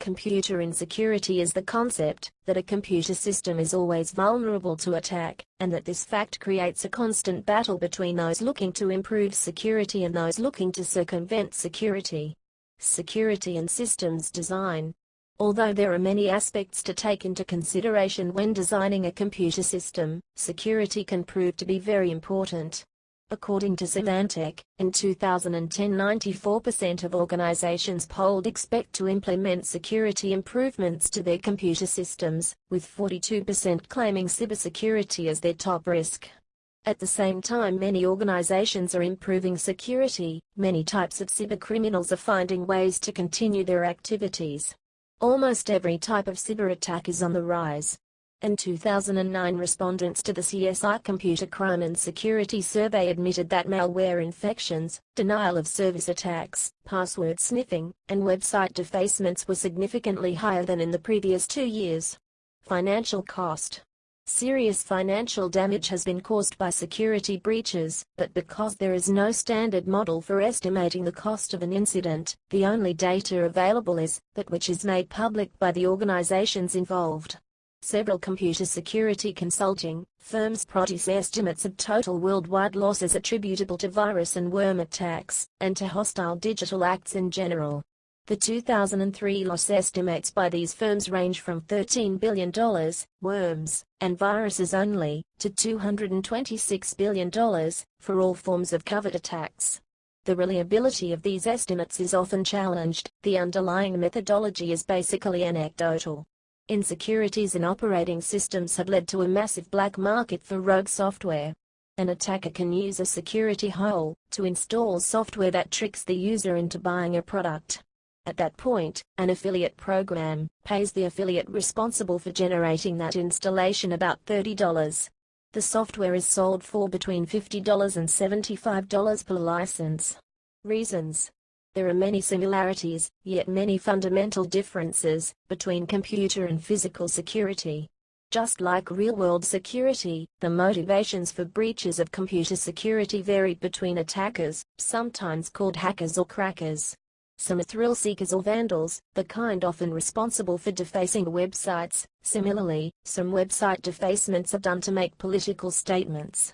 Computer insecurity is the concept that a computer system is always vulnerable to attack, and that this fact creates a constant battle between those looking to improve security and those looking to circumvent security. Security and systems design. Although there are many aspects to take into consideration when designing a computer system, security can prove to be very important. According to Symantec, in 2010 94% of organizations polled expect to implement security improvements to their computer systems, with 42% claiming cybersecurity as their top risk. At the same time many organizations are improving security, many types of cybercriminals are finding ways to continue their activities. Almost every type of cyber attack is on the rise. In 2009, respondents to the CSI Computer Crime and Security Survey admitted that malware infections, denial of service attacks, password sniffing, and website defacements were significantly higher than in the previous 2 years. Financial cost. Serious financial damage has been caused by security breaches, but because there is no standard model for estimating the cost of an incident, the only data available is that which is made public by the organizations involved. Several computer security consulting firms produce estimates of total worldwide losses attributable to virus and worm attacks, and to hostile digital acts in general. The 2003 loss estimates by these firms range from $13 billion, worms, and viruses only, to $226 billion, for all forms of covert attacks. The reliability of these estimates is often challenged. The underlying methodology is basically anecdotal. Insecurities in operating systems have led to a massive black market for rogue software. An attacker can use a security hole to install software that tricks the user into buying a product. At that point, an affiliate program pays the affiliate responsible for generating that installation about $30. The software is sold for between $50 and $75 per license. Reasons. There are many similarities, yet many fundamental differences, between computer and physical security. Just like real-world security, the motivations for breaches of computer security vary between attackers, sometimes called hackers or crackers. Some are thrill seekers or vandals, the kind often responsible for defacing websites. Similarly, some website defacements are done to make political statements.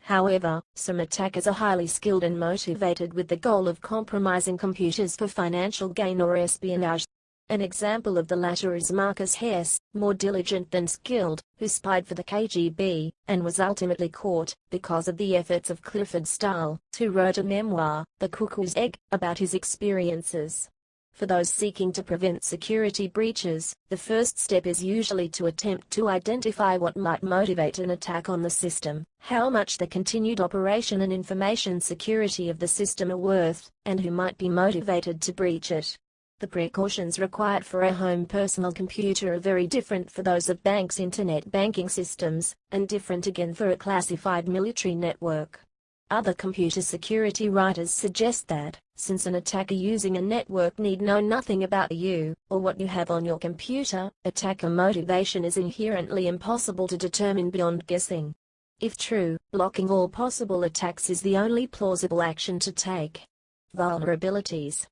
However, some attackers are highly skilled and motivated with the goal of compromising computers for financial gain or espionage. An example of the latter is Marcus Hess, more diligent than skilled, who spied for the KGB, and was ultimately caught, because of the efforts of Clifford Stahl, who wrote a memoir, The Cuckoo's Egg, about his experiences. For those seeking to prevent security breaches, the first step is usually to attempt to identify what might motivate an attack on the system, how much the continued operation and information security of the system are worth, and who might be motivated to breach it. The precautions required for a home personal computer are very different for those of banks' internet banking systems, and different again for a classified military network. Other computer security writers suggest that, since an attacker using a network need know nothing about you, or what you have on your computer, attacker motivation is inherently impossible to determine beyond guessing. If true, blocking all possible attacks is the only plausible action to take. Vulnerabilities.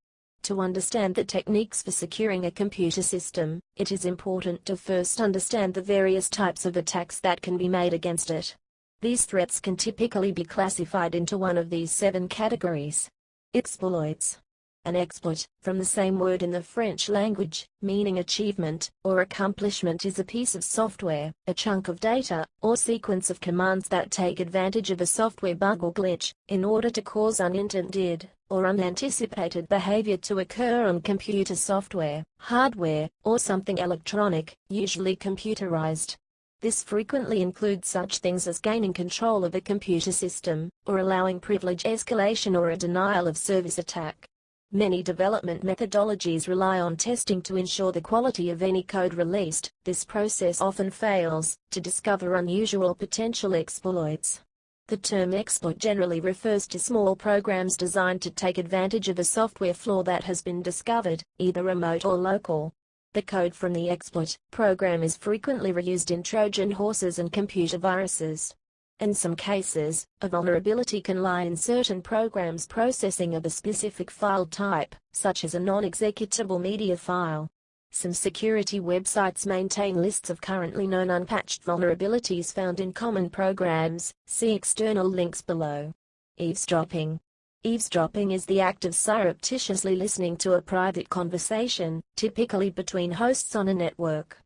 To understand the techniques for securing a computer system, it is important to first understand the various types of attacks that can be made against it. These threats can typically be classified into one of these 7 categories. Exploits. An exploit, from the same word in the French language, meaning achievement, or accomplishment, is a piece of software, a chunk of data, or sequence of commands that take advantage of a software bug or glitch, in order to cause unintended, or unanticipated behavior to occur on computer software, hardware, or something electronic, usually computerized. This frequently includes such things as gaining control of a computer system, or allowing privilege escalation or a denial of service attack. Many development methodologies rely on testing to ensure the quality of any code released. This process often fails to discover unusual potential exploits. The term exploit generally refers to small programs designed to take advantage of a software flaw that has been discovered, either remote or local. The code from the exploit program is frequently reused in Trojan horses and computer viruses. In some cases, a vulnerability can lie in certain programs' processing of a specific file type, such as a non-executable media file. Some security websites maintain lists of currently known unpatched vulnerabilities found in common programs. See external links below. Eavesdropping. Eavesdropping is the act of surreptitiously listening to a private conversation, typically between hosts on a network.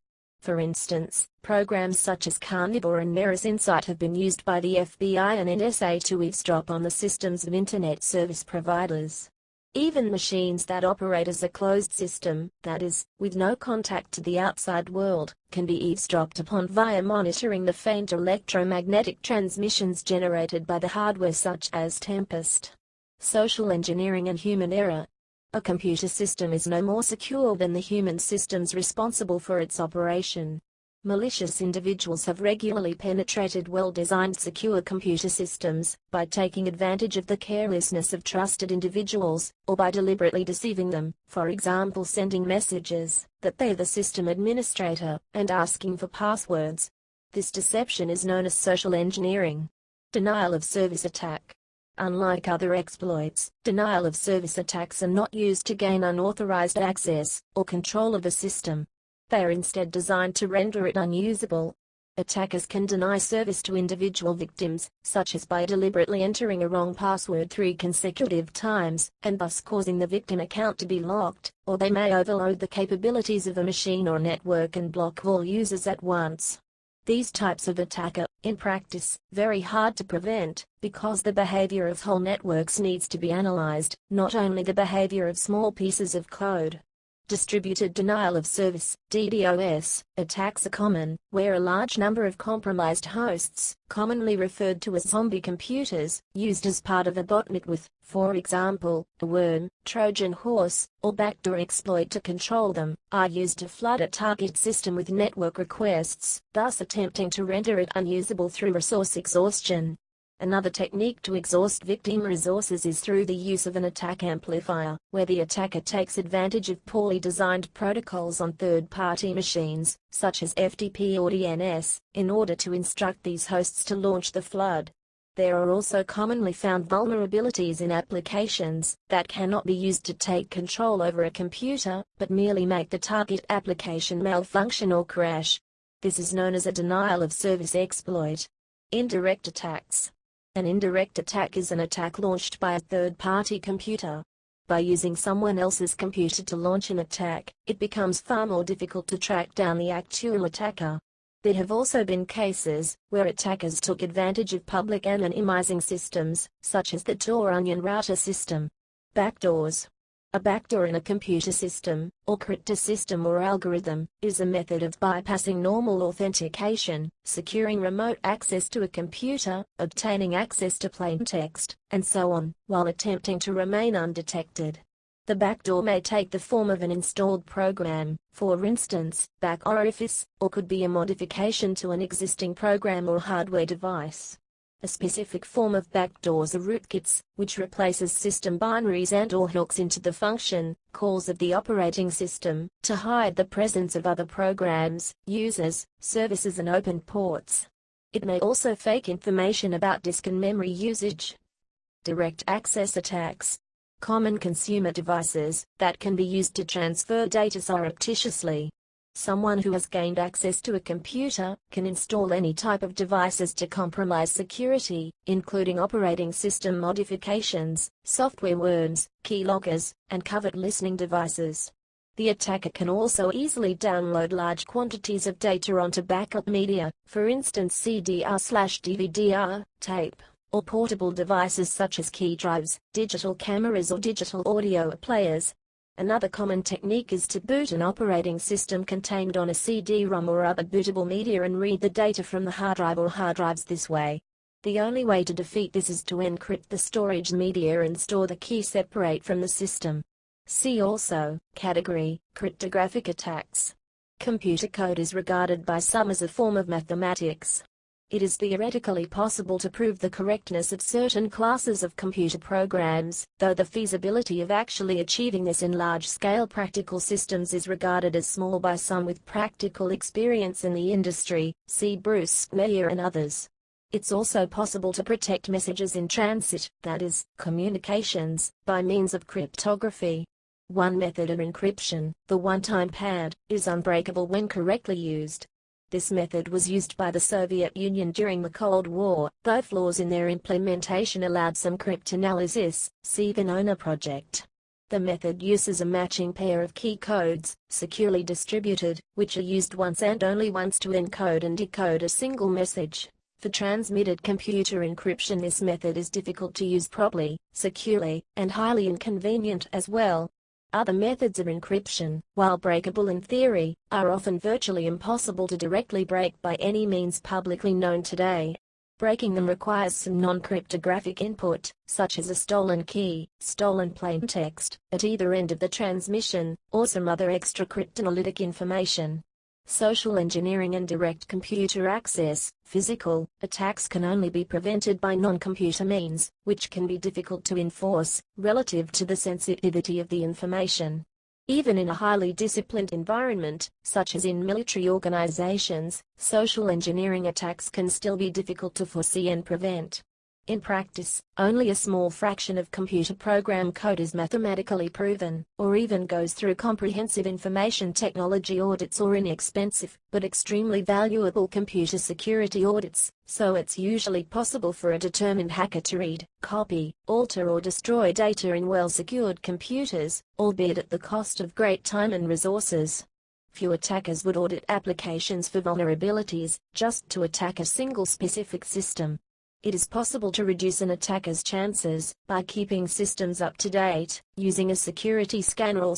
For instance, programs such as Carnivore and Mirror's Insight have been used by the FBI and NSA to eavesdrop on the systems of Internet service providers. Even machines that operate as a closed system, that is, with no contact to the outside world, can be eavesdropped upon via monitoring the faint electromagnetic transmissions generated by the hardware such as Tempest. Social engineering and human error. A computer system is no more secure than the human systems responsible for its operation. Malicious individuals have regularly penetrated well-designed secure computer systems by taking advantage of the carelessness of trusted individuals, or by deliberately deceiving them, for example sending messages that they're the system administrator and asking for passwords. This deception is known as social engineering. Denial of service attack. Unlike other exploits, denial of service attacks are not used to gain unauthorized access or control of a system. They are instead designed to render it unusable. Attackers can deny service to individual victims, such as by deliberately entering a wrong password 3 consecutive times, and thus causing the victim account to be locked, or they may overload the capabilities of a machine or network and block all users at once. These types of attack are, in practice, very hard to prevent, because the behavior of whole networks needs to be analyzed, not only the behavior of small pieces of code. Distributed denial of service, DDoS, attacks are common, where a large number of compromised hosts, commonly referred to as zombie computers, used as part of a botnet with, for example, a worm, Trojan horse, or backdoor exploit to control them, are used to flood a target system with network requests, thus attempting to render it unusable through resource exhaustion. Another technique to exhaust victim resources is through the use of an attack amplifier, where the attacker takes advantage of poorly designed protocols on third-party machines, such as FTP or DNS, in order to instruct these hosts to launch the flood. There are also commonly found vulnerabilities in applications that cannot be used to take control over a computer, but merely make the target application malfunction or crash. This is known as a denial of service exploit. Indirect attacks. An indirect attack is an attack launched by a third-party computer. By using someone else's computer to launch an attack, it becomes far more difficult to track down the actual attacker. There have also been cases where attackers took advantage of public anonymizing systems, such as the Tor Onion router system. Backdoors. A backdoor in a computer system, or crypto system or algorithm, is a method of bypassing normal authentication, securing remote access to a computer, obtaining access to plain text, and so on, while attempting to remain undetected. The backdoor may take the form of an installed program, for instance, back orifice, or could be a modification to an existing program or hardware device. A specific form of backdoors are rootkits, which replaces system binaries and/or hooks into the function calls of the operating system to hide the presence of other programs, users, services and open ports. It may also fake information about disk and memory usage. Direct access attacks. Common consumer devices that can be used to transfer data surreptitiously. Someone who has gained access to a computer can install any type of devices to compromise security, including operating system modifications, software worms, keyloggers, and covert listening devices. The attacker can also easily download large quantities of data onto backup media, for instance CDR/DVD, tape, or portable devices such as key drives, digital cameras or digital audio players. Another common technique is to boot an operating system contained on a CD-ROM or other bootable media and read the data from the hard drive or hard drives this way. The only way to defeat this is to encrypt the storage media and store the key separate from the system. See also, category, cryptographic attacks. Computer code is regarded by some as a form of mathematics. It is theoretically possible to prove the correctness of certain classes of computer programs, though the feasibility of actually achieving this in large-scale practical systems is regarded as small by some with practical experience in the industry, see Bruce Meyer and others. It's also possible to protect messages in transit, that is, communications, by means of cryptography. One method of encryption, the one-time pad, is unbreakable when correctly used. This method was used by the Soviet Union during the Cold War, though flaws in their implementation allowed some cryptanalysis. See Venona project. The method uses a matching pair of key codes, securely distributed, which are used once and only once to encode and decode a single message. For transmitted computer encryption, this method is difficult to use properly, securely, and highly inconvenient as well. Other methods of encryption, while breakable in theory, are often virtually impossible to directly break by any means publicly known today. Breaking them requires some non-cryptographic input, such as a stolen key, stolen plaintext, at either end of the transmission, or some other extra cryptanalytic information. Social engineering and direct computer access, physical attacks can only be prevented by non-computer means, which can be difficult to enforce, relative to the sensitivity of the information. Even in a highly disciplined environment, such as in military organizations, social engineering attacks can still be difficult to foresee and prevent. In practice, only a small fraction of computer program code is mathematically proven, or even goes through comprehensive information technology audits or inexpensive, but extremely valuable computer security audits, so it's usually possible for a determined hacker to read, copy, alter or destroy data in well-secured computers, albeit at the cost of great time and resources. Few attackers would audit applications for vulnerabilities, just to attack a single specific system. It is possible to reduce an attacker's chances by keeping systems up to date, using a security scanner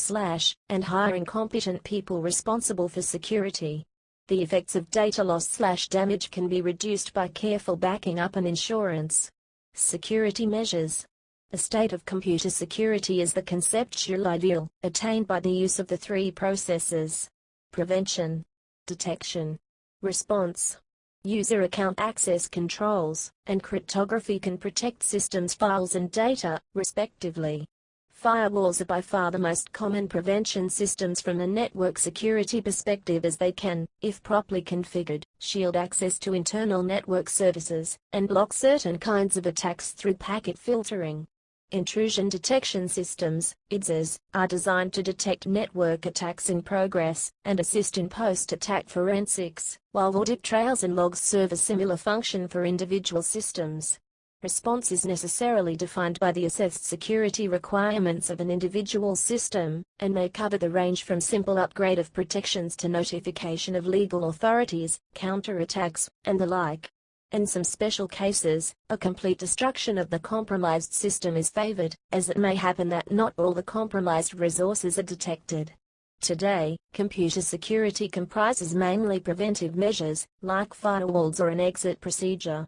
and hiring competent people responsible for security. The effects of data loss/damage can be reduced by careful backing up and insurance. Security measures. A state of computer security is the conceptual ideal, attained by the use of the three processes: prevention, detection, response. User account access controls and cryptography can protect systems, files and data, respectively. Firewalls are by far the most common prevention systems from a network security perspective, as they can, if properly configured, shield access to internal network services, and block certain kinds of attacks through packet filtering. Intrusion detection systems, IDSs, are designed to detect network attacks in progress and assist in post-attack forensics, while audit trails and logs serve a similar function for individual systems. Response is necessarily defined by the assessed security requirements of an individual system, and may cover the range from simple upgrade of protections to notification of legal authorities, counterattacks, and the like. In some special cases, a complete destruction of the compromised system is favored, as it may happen that not all the compromised resources are detected. Today, computer security comprises mainly preventive measures, like firewalls or an exit procedure.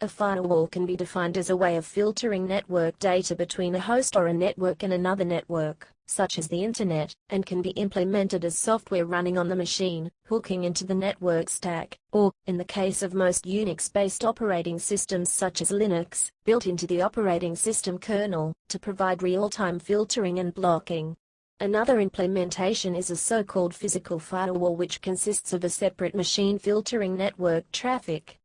A firewall can be defined as a way of filtering network data between a host or a network and another network, such as the Internet, and can be implemented as software running on the machine, hooking into the network stack, or, in the case of most Unix-based operating systems such as Linux, built into the operating system kernel, to provide real-time filtering and blocking. Another implementation is a so-called physical firewall, which consists of a separate machine filtering network traffic.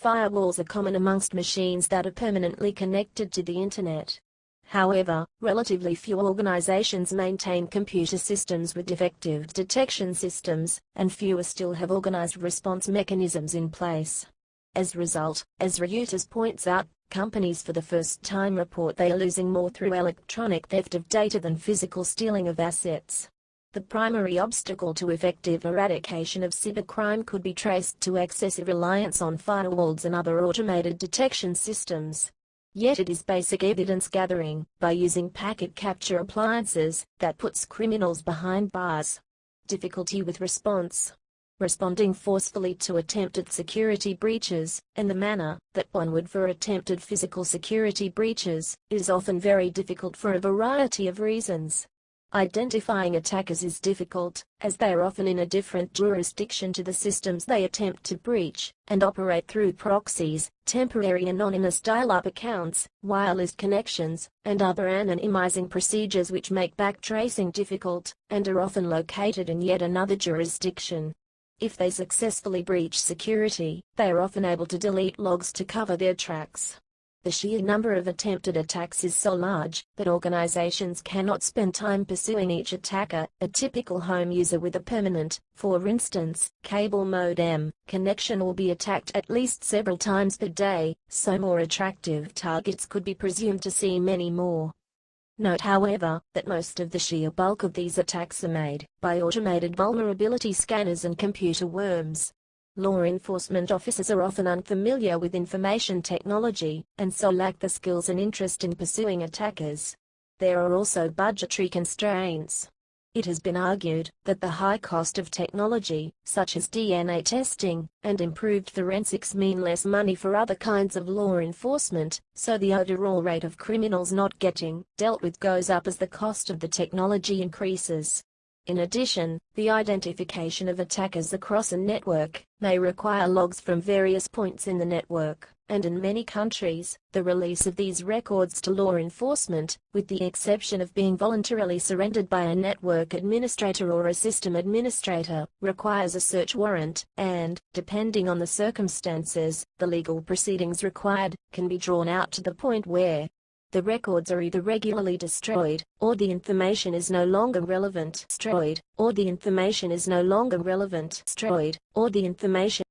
Firewalls are common amongst machines that are permanently connected to the Internet. However, relatively few organizations maintain computer systems with effective detection systems, and fewer still have organized response mechanisms in place. As a result, as Reuters points out, companies for the first time report they are losing more through electronic theft of data than physical stealing of assets. The primary obstacle to effective eradication of cybercrime could be traced to excessive reliance on firewalls and other automated detection systems. Yet it is basic evidence gathering, by using packet capture appliances, that puts criminals behind bars. Difficulty with response. Responding forcefully to attempted security breaches, in the manner that one would for attempted physical security breaches, is often very difficult for a variety of reasons. Identifying attackers is difficult, as they are often in a different jurisdiction to the systems they attempt to breach, and operate through proxies, temporary anonymous dial-up accounts, wireless connections, and other anonymizing procedures which make backtracing difficult, and are often located in yet another jurisdiction. If they successfully breach security, they are often able to delete logs to cover their tracks. The sheer number of attempted attacks is so large that organizations cannot spend time pursuing each attacker. A typical home user with a permanent, for instance, cable modem connection will be attacked at least several times per day, so more attractive targets could be presumed to see many more. Note, however, that most of the sheer bulk of these attacks are made by automated vulnerability scanners and computer worms. Law enforcement officers are often unfamiliar with information technology, and so lack the skills and interest in pursuing attackers. There are also budgetary constraints. It has been argued that the high cost of technology, such as DNA testing, and improved forensics mean less money for other kinds of law enforcement, so the overall rate of criminals not getting dealt with goes up as the cost of the technology increases. In addition, the identification of attackers across a network may require logs from various points in the network, and in many countries, the release of these records to law enforcement, with the exception of being voluntarily surrendered by a network administrator or a system administrator, requires a search warrant, and, depending on the circumstances, the legal proceedings required can be drawn out to the point where the records are either regularly destroyed, or the information is no longer relevant. Destroyed, or the information is no longer relevant. Destroyed, or the information